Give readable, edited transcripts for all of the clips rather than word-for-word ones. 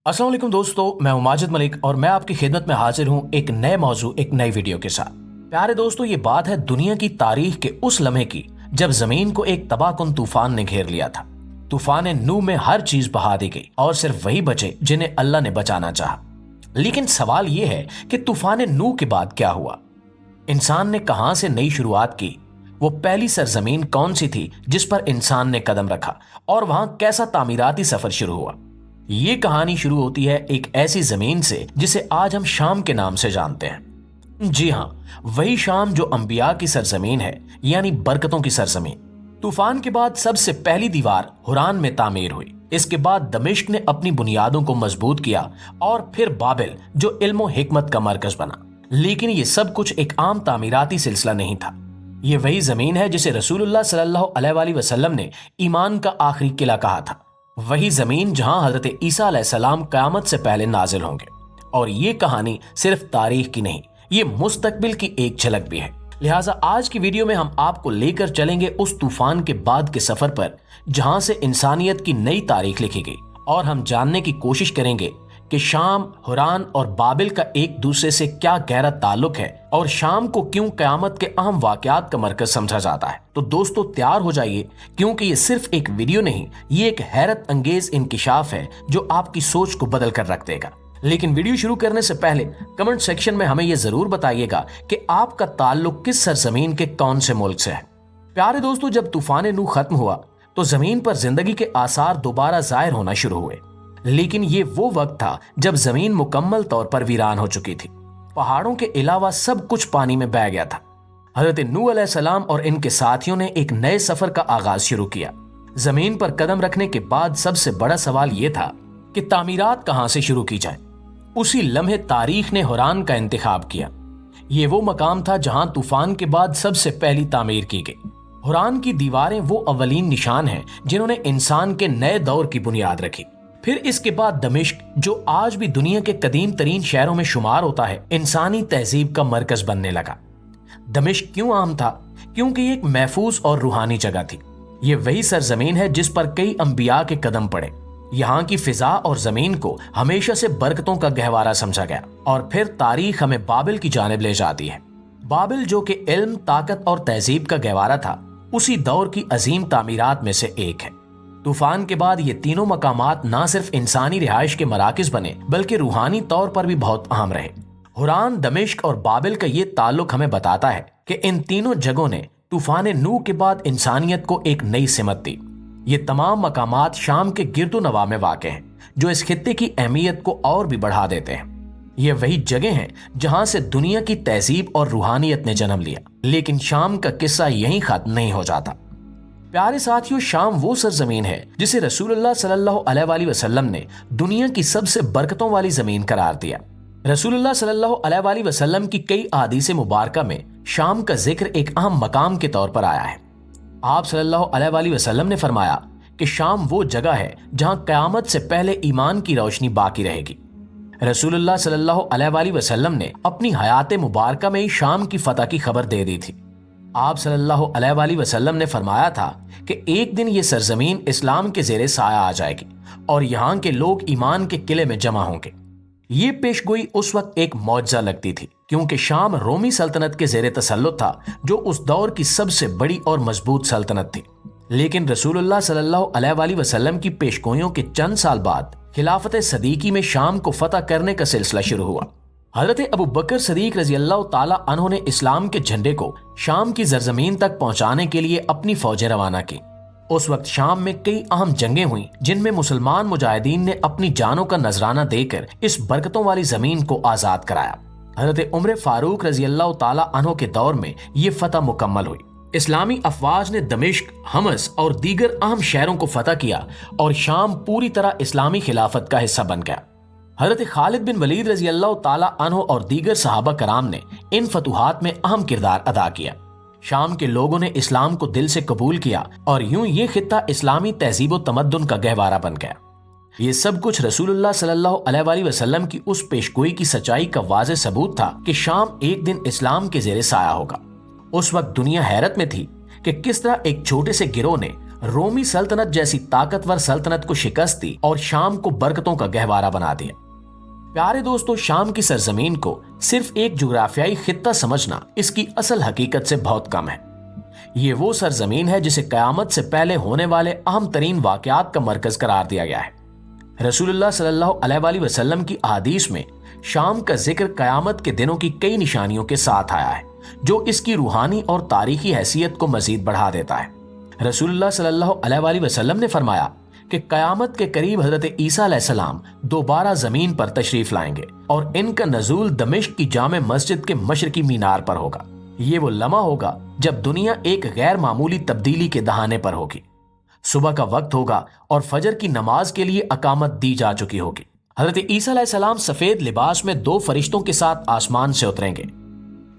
अस्सलाम वालेकुम दोस्तों, मैं हूं माजिद मलिक और मैं आपकी खिदमत में हाजिर हूं एक नए मौजू एक नई वीडियो के साथ। प्यारे दोस्तों, ये बात है दुनिया की तारीख के उस लम्हे की जब जमीन को एक तबाहकुन तूफान ने घेर लिया था। तूफान नूह में हर चीज बहा दी गई और सिर्फ वही बचे जिन्हें अल्लाह ने बचाना चाहा। लेकिन सवाल ये है कि तूफान नूह के बाद क्या हुआ? इंसान ने कहां से नई शुरुआत की? वो पहली सरजमीन कौन सी थी जिस पर इंसान ने कदम रखा और वहां कैसा तामीराती सफर शुरू हुआ? ये कहानी शुरू होती है एक ऐसी जमीन से जिसे आज हम शाम के नाम से जानते हैं। जी हाँ, वही शाम जो अंबिया की सरजमीन है, यानी बरकतों की सरजमीन। तूफान के बाद सबसे पहली दीवार हुरान में तामीर हुई। इसके बाद दमिश्क ने अपनी बुनियादों को मजबूत किया और फिर बाबिल जो इल्म और हिकमत का मरकज बना। लेकिन ये सब कुछ एक आम तामीराती सिलसिला नहीं था। ये वही जमीन है जिसे रसूलुल्लाह सल्लल्लाहु अलैहि वसल्लम ने ईमान का आखिरी किला कहा था। वही जमीन जहां हजरत ईसा अलैहिस्सलाम क़यामत से पहले नाजिल होंगे। और ये कहानी सिर्फ तारीख की नहीं, ये मुस्तकबिल की एक झलक भी है। लिहाजा आज की वीडियो में हम आपको लेकर चलेंगे उस तूफान के बाद के सफर पर जहां से इंसानियत की नई तारीख लिखी गई, और हम जानने की कोशिश करेंगे कि शाम, हुरान और बाबिल का एक दूसरे से क्या गहरा ताल्लुक है और शाम को क्यों क़यामत के अहम वाक़यात का मरकज समझा जाता है। तो दोस्तों तैयार हो जाइए, क्योंकि ये सिर्फ एक वीडियो नहीं, ये एक हैरत अंगेज इंकिशाफ है जो आपकी सोच को बदल कर रख देगा। लेकिन वीडियो शुरू करने से पहले कमेंट सेक्शन में हमें यह जरूर बताइएगा कि आपका ताल्लुक किस सरजमीन के कौन से मुल्क से है। प्यारे दोस्तों, जब तूफान नूह खत्म हुआ तो जमीन पर जिंदगी के आसार दोबारा जाहिर होना शुरू हुए। लेकिन ये वो वक्त था जब जमीन मुकम्मल तौर पर वीरान हो चुकी थी। पहाड़ों के अलावा सब कुछ पानी में बह गया था। हजरत नूह अलैहिस्सलाम और इनके साथियों ने एक नए सफर का आगाज शुरू किया। जमीन पर कदम रखने के बाद सबसे बड़ा सवाल यह था कि तामीरात कहां से शुरू की जाए। उसी लम्हे तारीख ने हुरान का इंतखाब किया। ये वो मकाम था जहां तूफान के बाद सबसे पहली तामीर की गई। हुरान की दीवारें वो अवलीन निशान हैं जिन्होंने इंसान के नए दौर की बुनियाद रखी। फिर इसके बाद दमिश्क, जो आज भी दुनिया के कदीम तरीन शहरों में शुमार होता है, इंसानी तहजीब का मरकज बनने लगा। दमिश्क क्यों अहम था? क्योंकि ये एक महफूज और रूहानी जगह थी। ये वही सरजमीन है जिस पर कई अंबिया के कदम पड़े। यहाँ की फिजा और जमीन को हमेशा से बरकतों का गहवारा समझा गया। और फिर तारीख हमें बाबिल की जानिब ले जाती है। बाबिल जो कि इल्म, ताकत और तहजीब का गहवारा था, उसी दौर की अजीम तामीरात में से एक है। तूफान के बाद ये तीनों मकामात ना सिर्फ इंसानी रिहाइश के मराकज बने, बल्कि रूहानी तौर पर भी बहुत अहम रहे। हुरान, दमिश्क और बाबिल का ये ताल्लुक हमें बताता है कि इन तीनों जगहों ने तूफान नूह के बाद इंसानियत को एक नई सिमत दी। ये तमाम मकामात शाम के गिरदो नवा में वाक़ हैं, जो इस खित्ते की अहमियत को और भी बढ़ा देते हैं। ये वही जगह हैं जहां से दुनिया की तहजीब और रूहानियत ने जन्म लिया। लेकिन शाम का किस्सा यहीं खत्म नहीं हो जाता। प्यारे साथियों, शाम वो सरजमीन है जिसे रसूलुल्लाह सल्लल्लाहु अलैहि वसल्लम ने दुनिया की सबसे बरकतों वाली जमीन करार दिया। रसूलुल्लाह सल्लल्लाहु अलैहि वसल्लम की कई अहादीस मुबारका में शाम का जिक्र एक अहम मकाम के तौर पर आया है। आप सल्लल्लाहु अलैहि वसल्लम ने फरमाया कि शाम वो जगह है जहां क़यामत से पहले ईमान की रोशनी बाकी रहेगी। रसूलुल्लाह सल्लल्लाहु अलैहि वसल्लम ने अपनी हयात मुबारका में ही शाम की फतह की खबर दे दी थी। आप सल्लल्लाहु अलैहि वसल्लम ने फरमाया था कि एक दिन ये सरजमीन इस्लाम के ज़ेरे साया आ जाएगी और यहाँ के लोग ईमान के किले में जमा होंगे। ये पेशगोई उस वक्त एक मौजज़ा लगती थी, क्योंकि शाम रोमी सल्तनत के ज़ेरे तसल्लुत था, जो उस दौर की सबसे बड़ी और मजबूत सल्तनत थी। लेकिन रसूलुल्लाह सल्लल्लाहु अलैहि वसल्लम की पेशगोइयों के चंद साल बाद खिलाफत सदीकी में शाम को फतह करने का सिलसिला शुरू हुआ। हजरत अबू बकर सदीक रजी अल्लाह ताला अन्हु ने इस्लाम के झंडे को शाम की सरजमीन तक पहुंचाने के लिए अपनी फौजें रवाना की। उस वक्त शाम में कई अहम जंगें हुई, जिनमें मुसलमान मुजाहिदीन ने अपनी जानों का नजराना देकर इस बरकतों वाली जमीन को आजाद कराया। हजरत उमर फारूक रजी अल्लाह ताला अन्हु के दौर में ये फतह मुकम्मल हुई। इस्लामी अफवाज ने दमिश्क, हमस और दीगर अहम शहरों को फतह किया और शाम पूरी तरह इस्लामी खिलाफत का हिस्सा बन गया। हजरत खालिद बिन वलीद रजी अल्लाह ताला अन्हु और दीगर सहाबा कराम ने इन फतुहात में अहम किरदार अदा किया। शाम के लोगों ने इस्लाम को दिल से कबूल किया और यूं ये खित्ता इस्लामी तहजीब व तमद्दुन का गहवारा बन गया। ये सब कुछ रसूलुल्लाह सल्लल्लाहु अलैहि वसल्लम की उस पेशगोई की सच्चाई का वाज़ेह सबूत था कि शाम एक दिन इस्लाम के ज़ेरे साया होगा। उस वक्त दुनिया हैरत में थी कि किस तरह एक छोटे से गिरोह ने رومی سلطنت جیسی طاقتور سلطنت کو شکست دی اور شام کو برکتوں کا گہوارہ بنا دیا۔ پیارے دوستو، شام کی سرزمین کو صرف ایک جغرافیائی خطہ سمجھنا اس کی اصل حقیقت سے بہت کم ہے۔ یہ وہ سرزمین ہے جسے قیامت سے پہلے ہونے والے اہم ترین واقعات کا مرکز قرار دیا گیا ہے۔ رسول اللہ صلی اللہ علیہ وآلہ وسلم کی احادیث میں شام کا ذکر قیامت کے دنوں کی کئی نشانیوں کے ساتھ آیا ہے، جو اس کی روحانی اور تاریخی حیثیت کو مزید بڑھا دیتا ہے۔ رسول اللہ صلی اللہ علیہ وآلہ وسلم نے فرمایا کہ قیامت کے قریب حضرت عیسیٰ علیہ السلام دوبارہ زمین پر تشریف لائیں گے اور ان کا نزول دمشق کی جامع مسجد کے مشرقی مینار پر ہوگا۔ یہ وہ لمحہ ہوگا جب دنیا ایک غیر معمولی تبدیلی کے دہانے پر ہوگی۔ صبح کا وقت ہوگا اور فجر کی نماز کے لیے اقامت دی جا چکی ہوگی۔ حضرت عیسیٰ علیہ السلام سفید لباس میں 2 فرشتوں کے ساتھ آسمان سے اتریں گے۔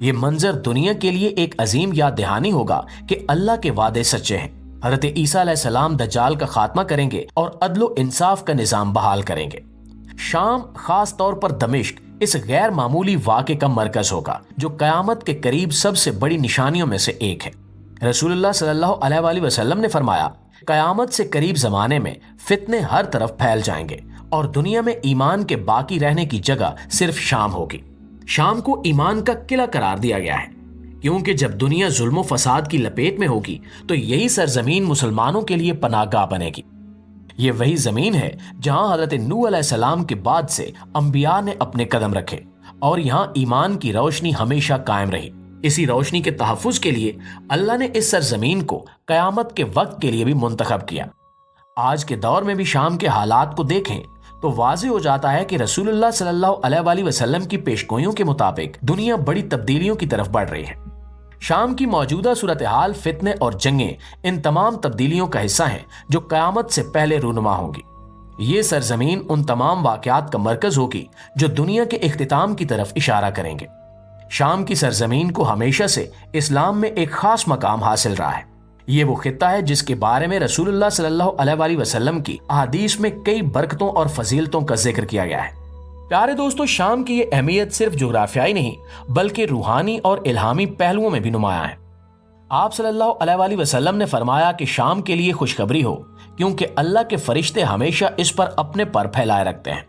یہ منظر دنیا کے لیے ایک عظیم یاد دہانی ہوگا کہ اللہ کے وعدے سچے ہیں۔ حضرت عیسیٰ علیہ السلام دجال کا خاتمہ کریں گے اور عدل و انصاف کا نظام بحال کریں گے۔ شام، خاص طور پر دمشق، اس غیر معمولی واقعے کا مرکز ہوگا جو قیامت کے قریب سب سے بڑی نشانیوں میں سے ایک ہے۔ رسول اللہ صلی اللہ علیہ وآلہ وسلم نے فرمایا، قیامت سے قریب زمانے میں فتنے ہر طرف پھیل جائیں گے اور دنیا میں ایمان کے باقی رہنے کی جگہ صرف شام ہوگی۔ شام کو ایمان کا قلعہ قرار دیا گیا ہے، کیونکہ جب دنیا ظلم و فساد کی لپیٹ میں ہوگی تو یہی سرزمین مسلمانوں کے لیے پناہ گاہ بنے گی۔ یہ وہی زمین ہے جہاں حضرت نوح علیہ السلام کے بعد سے انبیاء نے اپنے قدم رکھے اور یہاں ایمان کی روشنی ہمیشہ قائم رہی۔ اسی روشنی کے تحفظ کے لیے اللہ نے اس سرزمین کو قیامت کے وقت کے لیے بھی منتخب کیا۔ آج کے دور میں بھی شام کے حالات کو دیکھیں تو واضح ہو جاتا ہے کہ رسول اللہ صلی اللہ علیہ وآلہ وسلم کی پیشگوئیوں کے مطابق دنیا بڑی تبدیلیوں کی طرف بڑھ رہی ہے۔ شام کی موجودہ صورتحال، فتنے اور جنگیں ان تمام تبدیلیوں کا حصہ ہیں جو قیامت سے پہلے رونما ہوں گی۔ یہ سرزمین ان تمام واقعات کا مرکز ہوگی جو دنیا کے اختتام کی طرف اشارہ کریں گے۔ شام کی سرزمین کو ہمیشہ سے اسلام میں ایک خاص مقام حاصل رہا ہے۔ یہ وہ خطہ ہے جس کے بارے میں رسول اللہ صلی اللہ علیہ وآلہ وسلم کی احادیث میں کئی برکتوں اور فضیلتوں کا ذکر کیا گیا ہے۔ پیارے دوستو، شام کی یہ اہمیت صرف جغرافیائی نہیں بلکہ روحانی اور الہامی پہلوؤں میں بھی نمایاں ہے۔ آپ صلی اللہ علیہ وآلہ وسلم نے فرمایا کہ شام کے لیے خوشخبری ہو، کیونکہ اللہ کے فرشتے ہمیشہ اس پر اپنے پر پھیلائے رکھتے ہیں۔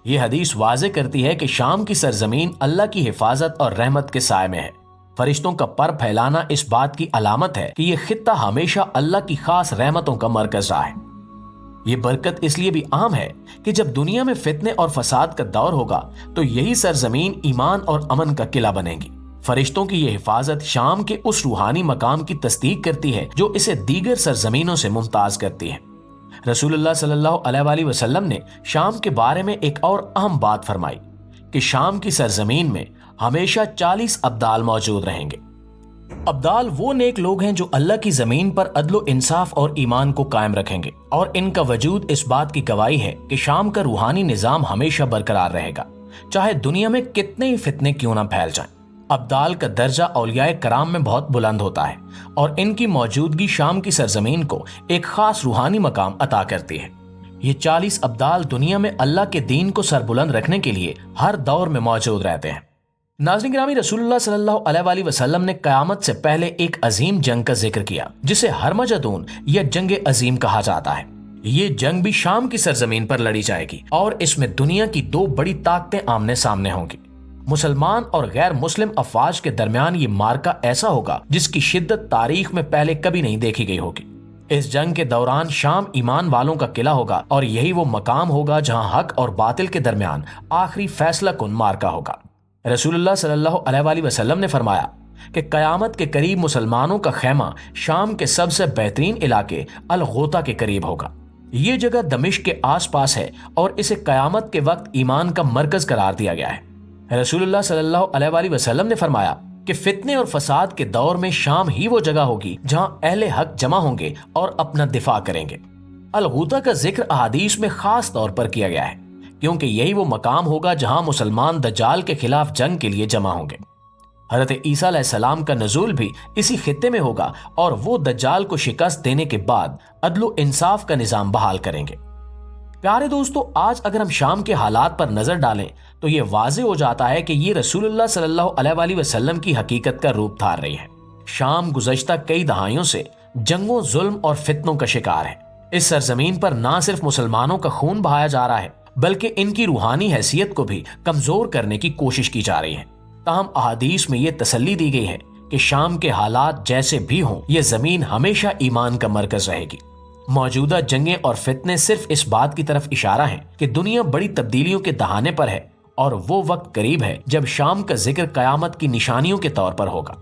یہ حدیث واضح کرتی ہے کہ شام کی سرزمین اللہ کی حفاظت اور رحمت کے سائے میں ہے۔ فرشتوں کا پر پھیلانا اس بات کی علامت ہے کہ یہ خطہ ہمیشہ اللہ کی خاص رحمتوں کا مرکز رہا ہے۔ یہ برکت اس لیے بھی عام ہے کہ جب دنیا میں فتنے اور فساد کا دور ہوگا تو یہی سرزمین ایمان اور امن کا قلعہ بنے گی۔ فرشتوں کی یہ حفاظت شام کے اس روحانی مقام کی تصدیق کرتی ہے جو اسے دیگر سرزمینوں سے ممتاز کرتی ہے۔ رسول اللہ صلی اللہ علیہ وآلہ وسلم نے شام کے بارے میں ایک اور اہم بات فرمائی کہ شام کی سرزمین میں ہمیشہ 40 ابدال موجود رہیں گے۔ ابدال وہ نیک لوگ ہیں جو اللہ کی زمین پر عدل و انصاف اور ایمان کو قائم رکھیں گے، اور ان کا وجود اس بات کی گواہی ہے کہ شام کا روحانی نظام ہمیشہ برقرار رہے گا، چاہے دنیا میں کتنے ہی فتنے کیوں نہ پھیل جائیں۔ ابدال کا درجہ اولیاء کرام میں بہت بلند ہوتا ہے اور ان کی موجودگی شام کی سرزمین کو ایک خاص روحانی مقام عطا کرتی ہے۔ یہ 40 ابدال دنیا میں اللہ کے دین کو سربلند رکھنے کے لیے ہر دور میں موجود رہتے ہیں۔ ناظرین گرامی، رسول اللہ صلی اللہ علیہ وآلہ وسلم نے قیامت سے پہلے ایک عظیم جنگ کا ذکر کیا جسے ہرمجدون یا جنگ عظیم کہا جاتا ہے۔ یہ جنگ بھی شام کی سرزمین پر لڑی جائے گی اور اس میں دنیا کی 2 بڑی طاقتیں آمنے سامنے ہوں گی۔ مسلمان اور غیر مسلم افواج کے درمیان یہ مارکا ایسا ہوگا جس کی شدت تاریخ میں پہلے کبھی نہیں دیکھی گئی ہوگی۔ اس جنگ کے دوران شام ایمان والوں کا قلعہ ہوگا اور یہی وہ مقام ہوگا جہاں حق اور باطل کے درمیان آخری فیصلہ کن مارکا ہوگا۔ رسول اللہ صلی اللہ علیہ وآلہ وسلم نے فرمایا کہ قیامت کے قریب مسلمانوں کا خیمہ شام کے سب سے بہترین علاقے الغوطہ کے قریب ہوگا۔ یہ جگہ دمشق کے آس پاس ہے اور اسے قیامت کے وقت ایمان کا مرکز قرار دیا گیا ہے۔ رسول اللہ صلی اللہ علیہ وآلہ وسلم نے فرمایا کہ فتنے اور فساد کے دور میں شام ہی وہ جگہ ہوگی جہاں اہل حق جمع ہوں گے اور اپنا دفاع کریں گے۔ الغوطہ کا ذکر احادیث میں خاص طور پر کیا گیا ہے کیونکہ یہی وہ مقام ہوگا جہاں مسلمان دجال کے خلاف جنگ کے لیے جمع ہوں گے۔ حضرت عیسیٰ علیہ السلام کا نزول بھی اسی خطے میں ہوگا اور وہ دجال کو شکست دینے کے بعد عدل و انصاف کا نظام بحال کریں گے۔ پیارے دوستو، آج اگر ہم شام کے حالات پر نظر ڈالیں تو یہ واضح ہو جاتا ہے کہ یہ رسول اللہ صلی اللہ علیہ وآلہ وسلم کی حقیقت کا روپ دھار رہی ہے۔ شام گزشتہ کئی دہائیوں سے जंगों, जुल्म और फितनों का शिकार है। इस सरजमीन पर ना सिर्फ मुसलमानों का खून बहाया जा रहा है बल्कि इनकी रूहानी हैसियत को भी कमजोर करने की कोशिश की जा रही है। ताहम अहादीस में ये तसल्ली दी गई है कि शाम के हालात जैसे भी हों, ये जमीन हमेशा ईमान का मरकज रहेगी। मौजूदा जंगें और फितने सिर्फ इस बात की तरफ इशारा है कि दुनिया बड़ी तब्दीलियों के दहाने पर है और वो वक्त करीब है जब शाम का जिक्र कयामत की निशानियों के तौर पर होगा।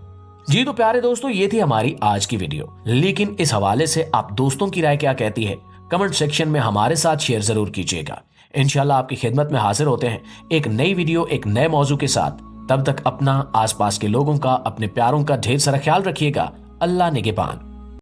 जी तो प्यारे दोस्तों, ये थी हमारी आज की वीडियो, लेकिन इस हवाले से आप दोस्तों की राय क्या कहती है कमेंट सेक्शन में हमारे साथ शेयर जरूर कीजिएगा। इंशाल्लाह आपकी खिदमत में हाजिर होते हैं एक नई वीडियो एक नए मौजू के साथ। तब तक अपना, आसपास के लोगों का, अपने प्यारों का ढेर सारा ख्याल रखिएगा। अल्लाह निगहबान।